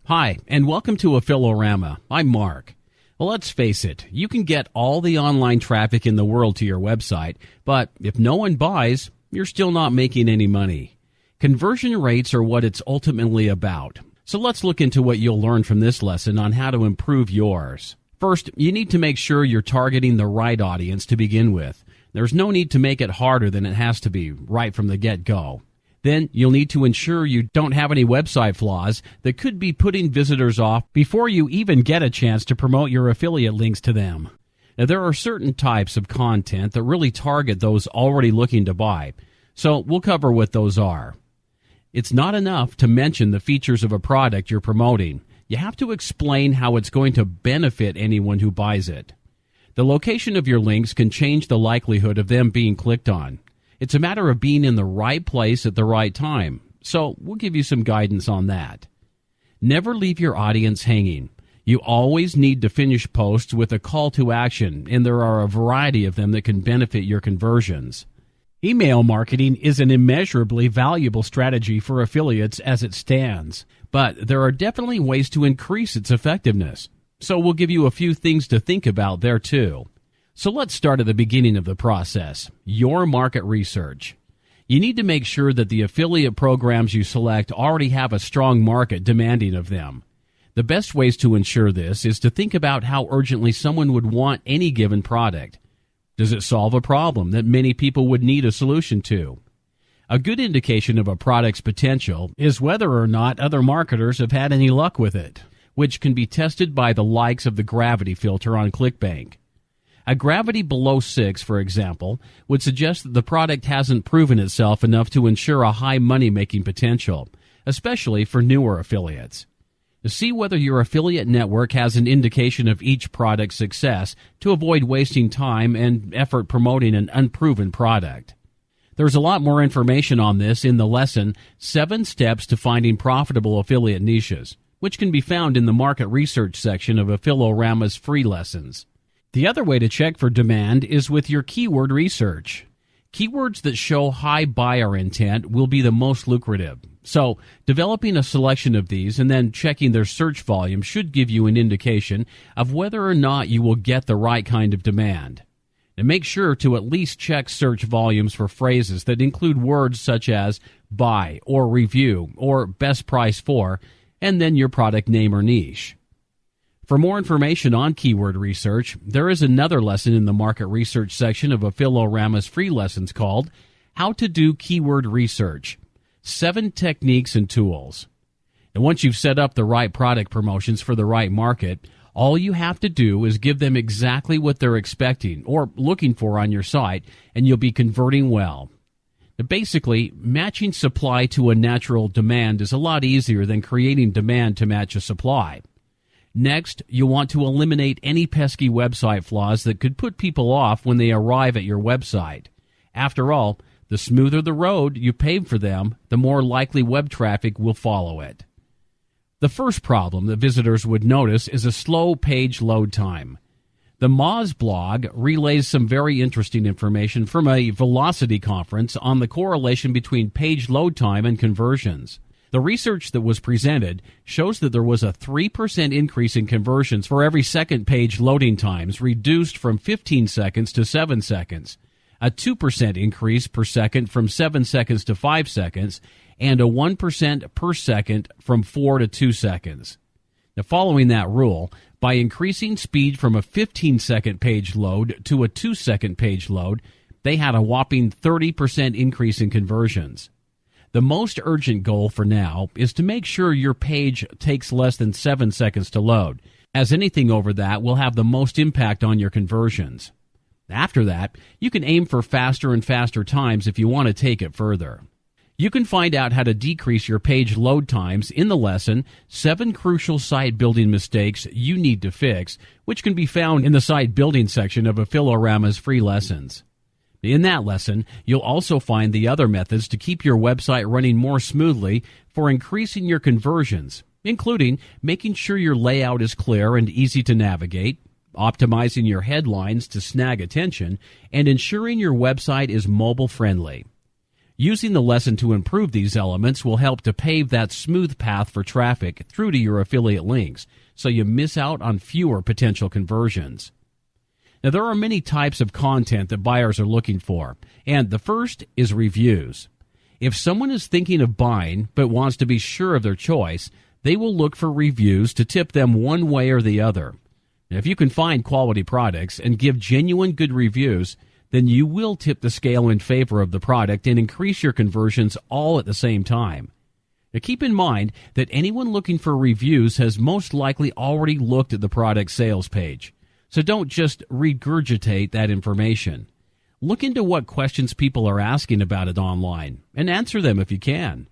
Hi, and welcome to Affilorama. I'm Mark. Well, let's face it, you can get all the online traffic in the world to your website, but if no one buys, you're still not making any money. Conversion rates are what it's ultimately about. So let's look into what you'll learn from this lesson on how to improve yours. First, you need to make sure you're targeting the right audience to begin with. There's no need to make it harder than it has to be right from the get-go. Then you'll need to ensure you don't have any website flaws that could be putting visitors off before you even get a chance to promote your affiliate links to them. Now, there are certain types of content that really target those already looking to buy, so we'll cover what those are. It's not enough to mention the features of a product you're promoting. You have to explain how it's going to benefit anyone who buys it. The location of your links can change the likelihood of them being clicked on. It's a matter of being in the right place at the right time, so we'll give you some guidance on that. Never leave your audience hanging. You always need to finish posts with a call to action, and there are a variety of them that can benefit your conversions. Email marketing is an immeasurably valuable strategy for affiliates as it stands, but there are definitely ways to increase its effectiveness. So we'll give you a few things to think about there too. So let's start at the beginning of the process, your market research. You need to make sure that the affiliate programs you select already have a strong market demanding of them. The best ways to ensure this is to think about how urgently someone would want any given product. Does it solve a problem that many people would need a solution to? A good indication of a product's potential is whether or not other marketers have had any luck with it, which can be tested by the likes of the gravity filter on ClickBank. A gravity below 6, for example, would suggest that the product hasn't proven itself enough to ensure a high money-making potential, especially for newer affiliates. To see whether your affiliate network has an indication of each product's success to avoid wasting time and effort promoting an unproven product. There's a lot more information on this in the lesson, 7 Steps to Finding Profitable Affiliate Niches, which can be found in the market research section of Affilorama's free lessons. The other way to check for demand is with your keyword research. Keywords that show high buyer intent will be the most lucrative. So, developing a selection of these and then checking their search volume should give you an indication of whether or not you will get the right kind of demand. And make sure to at least check search volumes for phrases that include words such as buy or review or best price for, and then your product name or niche. For more information on keyword research, there is another lesson in the market research section of Affilorama's free lessons called How to Do Keyword Research, 7 Techniques and Tools. And once you've set up the right product promotions for the right market, all you have to do is give them exactly what they're expecting or looking for on your site, and you'll be converting well. Now, basically, matching supply to a natural demand is a lot easier than creating demand to match a supply. Next, you'll want to eliminate any pesky website flaws that could put people off when they arrive at your website. After all, the smoother the road you pave for them, the more likely web traffic will follow it. The first problem that visitors would notice is a slow page load time. The Moz blog relays some very interesting information from a Velocity conference on the correlation between page load time and conversions. The research that was presented shows that there was a 3% increase in conversions for every second page loading times, reduced from 15 seconds to 7 seconds, a 2% increase per second from 7 seconds to 5 seconds, and a 1% per second from 4 to 2 seconds. Now, following that rule, by increasing speed from a 15-second page load to a 2-second page load, they had a whopping 30% increase in conversions. The most urgent goal for now is to make sure your page takes less than 7 seconds to load, as anything over that will have the most impact on your conversions. After that, you can aim for faster and faster times if you want to take it further. You can find out how to decrease your page load times in the lesson, 7 Crucial Site Building Mistakes You Need to Fix, which can be found in the Site Building section of Affilorama's free lessons. In that lesson, you'll also find the other methods to keep your website running more smoothly for increasing your conversions, including making sure your layout is clear and easy to navigate, optimizing your headlines to snag attention, and ensuring your website is mobile-friendly. Using the lesson to improve these elements will help to pave that smooth path for traffic through to your affiliate links, so you miss out on fewer potential conversions. Now, there are many types of content that buyers are looking for, and the first is reviews. If someone is thinking of buying but wants to be sure of their choice, they will look for reviews to tip them one way or the other. Now, if you can find quality products and give genuine good reviews, then you will tip the scale in favor of the product and increase your conversions all at the same time. Now, keep in mind that anyone looking for reviews has most likely already looked at the product sales page. So don't just regurgitate that information. Look into what questions people are asking about it online and answer them if you can.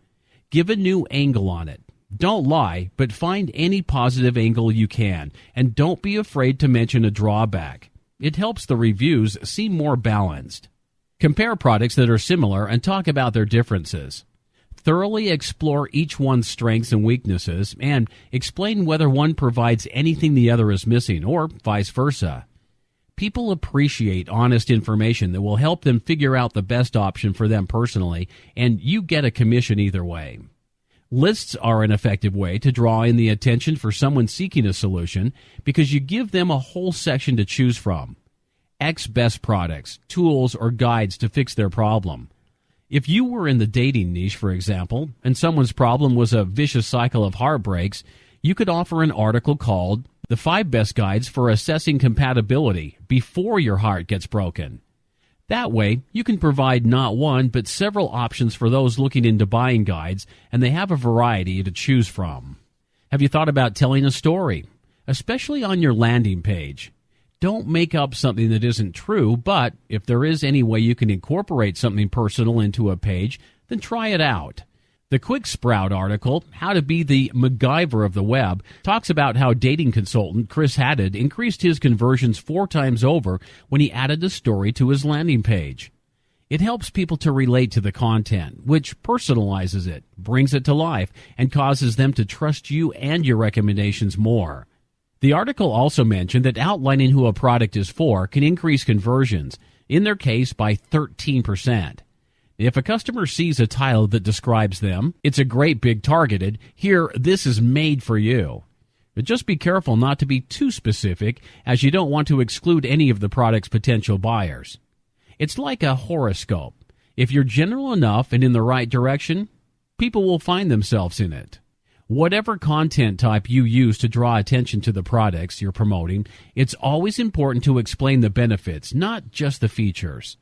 Give a new angle on it. Don't lie, but find any positive angle you can, and don't be afraid to mention a drawback. It helps the reviews seem more balanced. Compare products that are similar and talk about their differences. Thoroughly explore each one's strengths and weaknesses and explain whether one provides anything the other is missing or vice versa. People appreciate honest information that will help them figure out the best option for them personally, and you get a commission either way. Lists are an effective way to draw in the attention for someone seeking a solution because you give them a whole section to choose from. X best products, tools, or guides to fix their problem. If you were in the dating niche, for example, and someone's problem was a vicious cycle of heartbreaks, you could offer an article called The 5 Best Guides for Assessing Compatibility Before Your Heart Gets Broken. That way, you can provide not one, but several options for those looking into buying guides, and they have a variety to choose from. Have you thought about telling a story, especially on your landing page? Don't make up something that isn't true, but if there is any way you can incorporate something personal into a page, then try it out. The Quick Sprout article, How to Be the MacGyver of the Web, talks about how dating consultant Chris Haddad increased his conversions 4 times over when he added a story to his landing page. It helps people to relate to the content, which personalizes it, brings it to life, and causes them to trust you and your recommendations more. The article also mentioned that outlining who a product is for can increase conversions, in their case by 13%. If a customer sees a title that describes them, it's a great big targeted, here, this is made for you. But just be careful not to be too specific, as you don't want to exclude any of the product's potential buyers. It's like a horoscope. If you're general enough and in the right direction, people will find themselves in it. Whatever content type you use to draw attention to the products you're promoting, it's always important to explain the benefits, not just the features.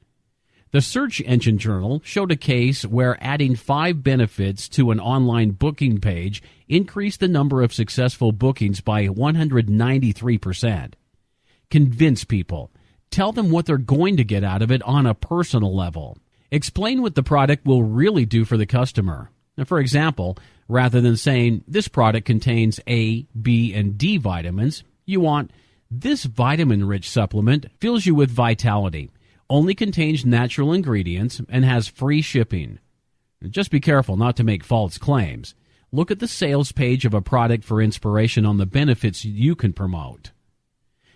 The Search Engine Journal showed a case where adding 5 benefits to an online booking page increased the number of successful bookings by 193%. Convince people. Tell them what they're going to get out of it on a personal level. Explain what the product will really do for the customer. Now, for example, rather than saying, this product contains A, B, and D vitamins, you want, this vitamin-rich supplement fills you with vitality, only contains natural ingredients, and has free shipping. Just be careful not to make false claims. Look at the sales page of a product for inspiration on the benefits you can promote.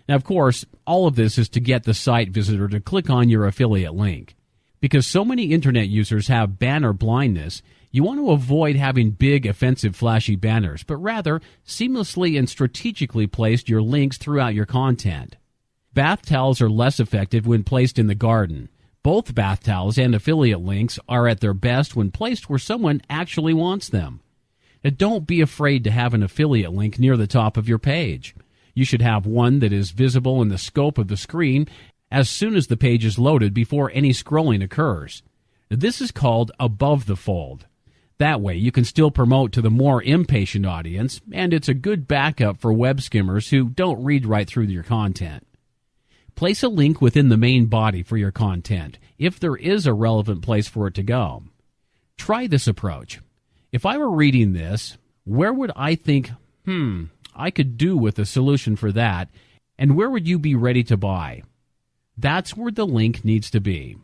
Now, of course, all of this is to get the site visitor to click on your affiliate link. Because so many internet users have banner blindness, you want to avoid having big, offensive, flashy banners, but rather seamlessly and strategically place your links throughout your content. Bath towels are less effective when placed in the garden. Both bath towels and affiliate links are at their best when placed where someone actually wants them. And don't be afraid to have an affiliate link near the top of your page. You should have one that is visible in the scope of the screen as soon as the page is loaded before any scrolling occurs. This is called above the fold. That way you can still promote to the more impatient audience, and it's a good backup for web skimmers who don't read right through your content. Place a link within the main body for your content, if there is a relevant place for it to go. Try this approach. If I were reading this, where would I think, I could do with a solution for that, and where would you be ready to buy? That's where the link needs to be.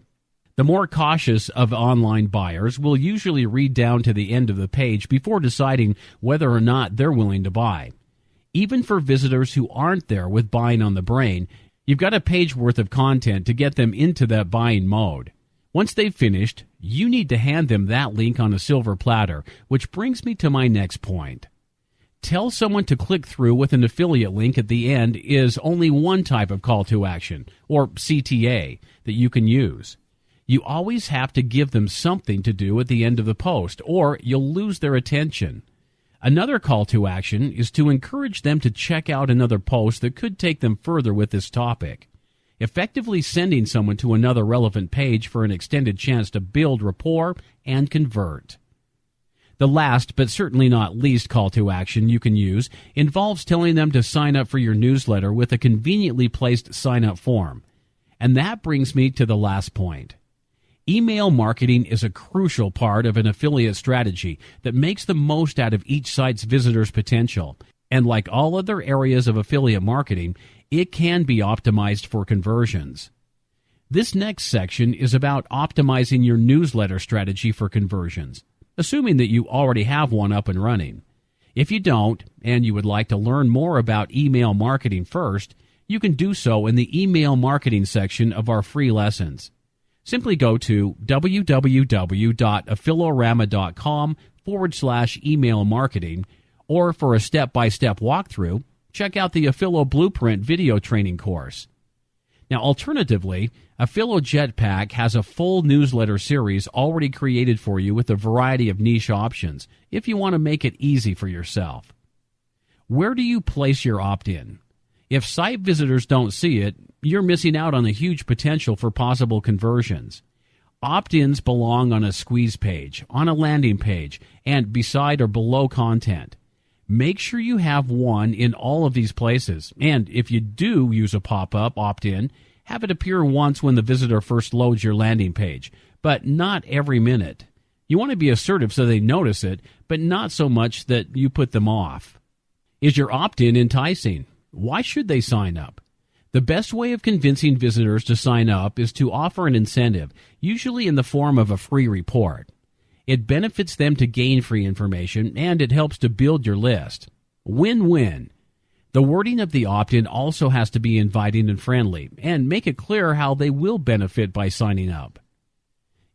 The more cautious of online buyers will usually read down to the end of the page before deciding whether or not they're willing to buy. Even for visitors who aren't there with buying on the brain, you've got a page worth of content to get them into that buying mode. Once they've finished, you need to hand them that link on a silver platter, which brings me to my next point. Tell someone to click through with an affiliate link at the end is only one type of call to action, or CTA, that you can use. You always have to give them something to do at the end of the post, or you'll lose their attention. Another call to action is to encourage them to check out another post that could take them further with this topic. Effectively sending someone to another relevant page for an extended chance to build rapport and convert. The last, but certainly not least call to action you can use involves telling them to sign up for your newsletter with a conveniently placed sign-up form. And that brings me to the last point. Email marketing is a crucial part of an affiliate strategy that makes the most out of each site's visitors' potential. And like all other areas of affiliate marketing, it can be optimized for conversions. This next section is about optimizing your newsletter strategy for conversions, assuming that you already have one up and running. If you don't, and you would like to learn more about email marketing first, you can do so in the email marketing section of our free lessons. Simply go to www.affilorama.com/email marketing, or for a step-by-step walkthrough, check out the Affilo Blueprint video training course. Now, alternatively, Affilo Jetpack has a full newsletter series already created for you with a variety of niche options if you want to make it easy for yourself. Where do you place your opt-in? If site visitors don't see it, you're missing out on a huge potential for possible conversions. Opt-ins belong on a squeeze page, on a landing page, and beside or below content. Make sure you have one in all of these places, and if you do use a pop-up opt-in, have it appear once when the visitor first loads your landing page, but not every minute. You want to be assertive so they notice it, but not so much that you put them off. Is your opt-in enticing? Why should they sign up? The best way of convincing visitors to sign up is to offer an incentive, usually in the form of a free report. It benefits them to gain free information, and it helps to build your list. Win-win. The wording of the opt-in also has to be inviting and friendly, and make it clear how they will benefit by signing up.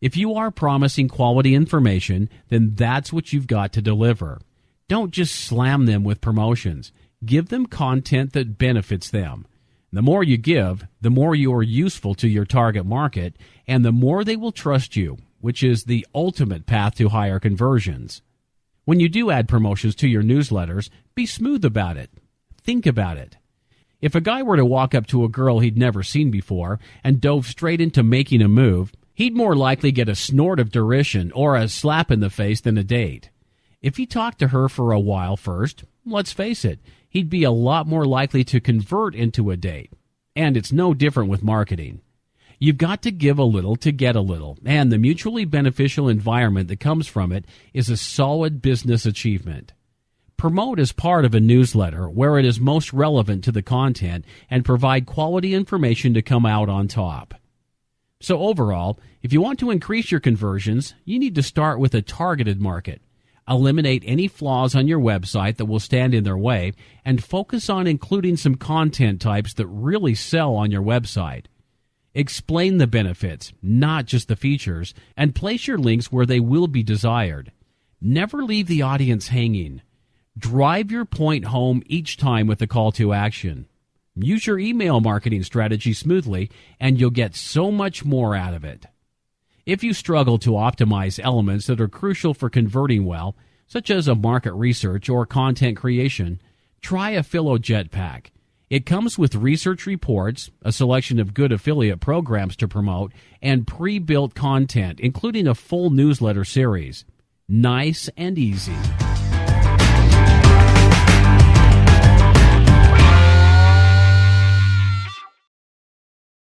If you are promising quality information, then that's what you've got to deliver. Don't just slam them with promotions. Give them content that benefits them. The more you give, the more you are useful to your target market, and the more they will trust you, which is the ultimate path to higher conversions. When you do add promotions to your newsletters, be smooth about it. Think about it. If a guy were to walk up to a girl he'd never seen before and dove straight into making a move, he'd more likely get a snort of derision or a slap in the face than a date. If he talked to her for a while first, let's face it, he'd be a lot more likely to convert into a date. And it's no different with marketing. You've got to give a little to get a little, and the mutually beneficial environment that comes from it is a solid business achievement. Promote as part of a newsletter where it is most relevant to the content and provide quality information to come out on top. So overall, if you want to increase your conversions, you need to start with a targeted market. Eliminate any flaws on your website that will stand in their way, and focus on including some content types that really sell on your website. Explain the benefits, not just the features, and place your links where they will be desired. Never leave the audience hanging. Drive your point home each time with a call to action. Use your email marketing strategy smoothly, and you'll get so much more out of it. If you struggle to optimize elements that are crucial for converting well, such as a market research or content creation, try Affilo Jetpack. It comes with research reports, a selection of good affiliate programs to promote, and pre-built content, including a full newsletter series. Nice and easy.